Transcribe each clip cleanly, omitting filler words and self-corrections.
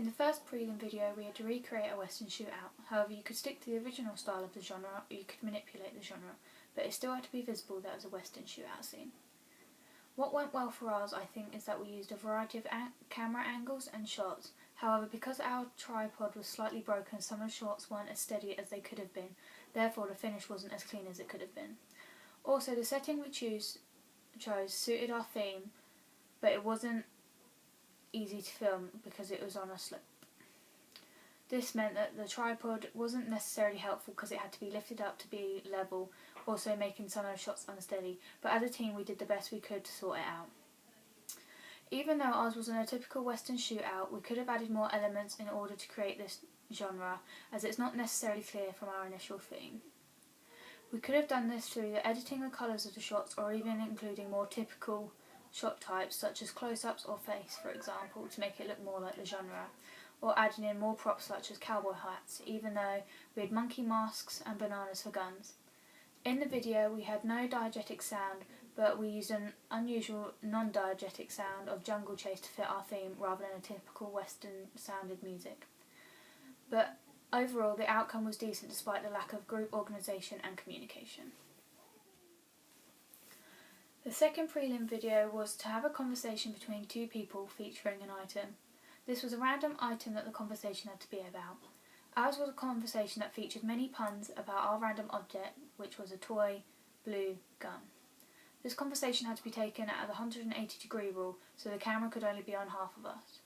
In the first prelim video we had to recreate a western shootout. However, you could stick to the original style of the genre or you could manipulate the genre, but it still had to be visible that it was a western shootout scene. What went well for ours, I think, is that we used a variety of camera angles and shots. However, because our tripod was slightly broken, some of the shots weren't as steady as they could have been, therefore the finish wasn't as clean as it could have been. Also, the setting we chose suited our theme, but it wasn't easy to film because it was on a slope. This meant that the tripod wasn't necessarily helpful because it had to be lifted up to be level, also making some of the shots unsteady, but as a team we did the best we could to sort it out. Even though ours wasn't a typical western shootout, we could have added more elements in order to create this genre, as it's not necessarily clear from our initial theme. We could have done this through editing the colours of the shots or even including more typical shot types such as close-ups or face, for example, to make it look more like the genre, or adding in more props such as cowboy hats, even though we had monkey masks and bananas for guns. In the video we had no diegetic sound, but we used an unusual non-diegetic sound of Jungle Chase to fit our theme rather than a typical western sounded music. But overall the outcome was decent despite the lack of group organisation and communication. The second prelim video was to have a conversation between two people featuring an item. This was a random item that the conversation had to be about. Ours was a conversation that featured many puns about our random object, which was a toy blue gun. This conversation had to be taken at the 180-degree rule, so the camera could only be on half of us.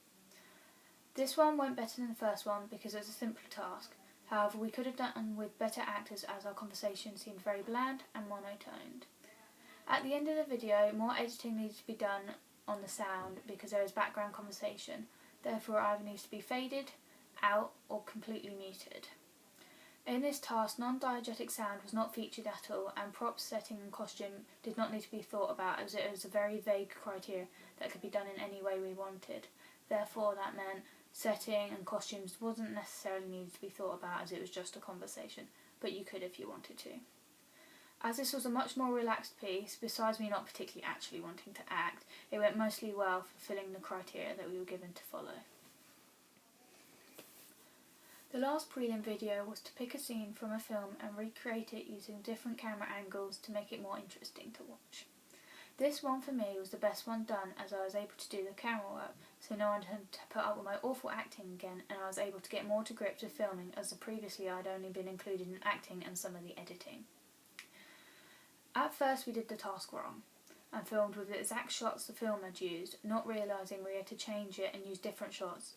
This one went better than the first one because it was a simpler task. However, we could have done with better actors as our conversation seemed very bland and monotoned. At the end of the video, more editing needed to be done on the sound because there is background conversation. Therefore, it either needs to be faded out or completely muted. In this task, non-diegetic sound was not featured at all, and props, setting and costume did not need to be thought about as it was a very vague criteria that could be done in any way we wanted. Therefore, that meant setting and costumes wasn't necessarily needed to be thought about as it was just a conversation, but you could if you wanted to. As this was a much more relaxed piece, besides me not particularly actually wanting to act, it went mostly well, fulfilling the criteria that we were given to follow. The last prelim video was to pick a scene from a film and recreate it using different camera angles to make it more interesting to watch. This one for me was the best one done as I was able to do the camera work, so no one had to put up with my awful acting again, and I was able to get more to grips with filming as previously I'd only been included in acting and some of the editing. At first we did the task wrong and filmed with the exact shots the film had used, not realising we had to change it and use different shots.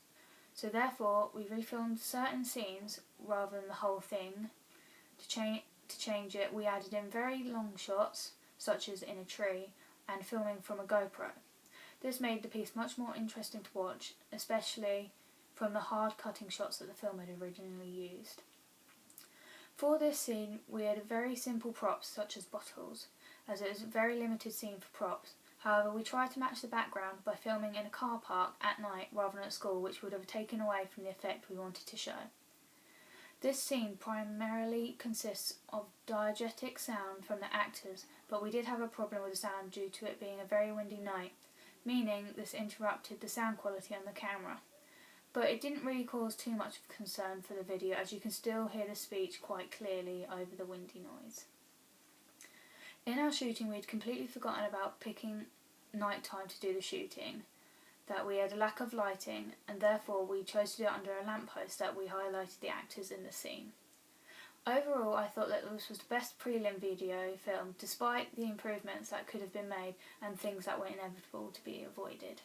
So therefore we refilmed certain scenes rather than the whole thing. To change it, we added in very long shots, such as in a tree, and filming from a GoPro. This made the piece much more interesting to watch, especially from the hard cutting shots that the film had originally used. For this scene we had very simple props such as bottles, as it was a very limited scene for props. However, we tried to match the background by filming in a car park at night rather than at school, which would have taken away from the effect we wanted to show. This scene primarily consists of diegetic sound from the actors, but we did have a problem with the sound due to it being a very windy night, meaning this interrupted the sound quality on the camera. But it didn't really cause too much of concern for the video, as you can still hear the speech quite clearly over the windy noise. In our shooting we had completely forgotten about picking night time to do the shooting, that we had a lack of lighting, and therefore we chose to do it under a lamppost that we highlighted the actors in the scene. Overall, I thought that this was the best prelim video filmed, despite the improvements that could have been made and things that were inevitable to be avoided.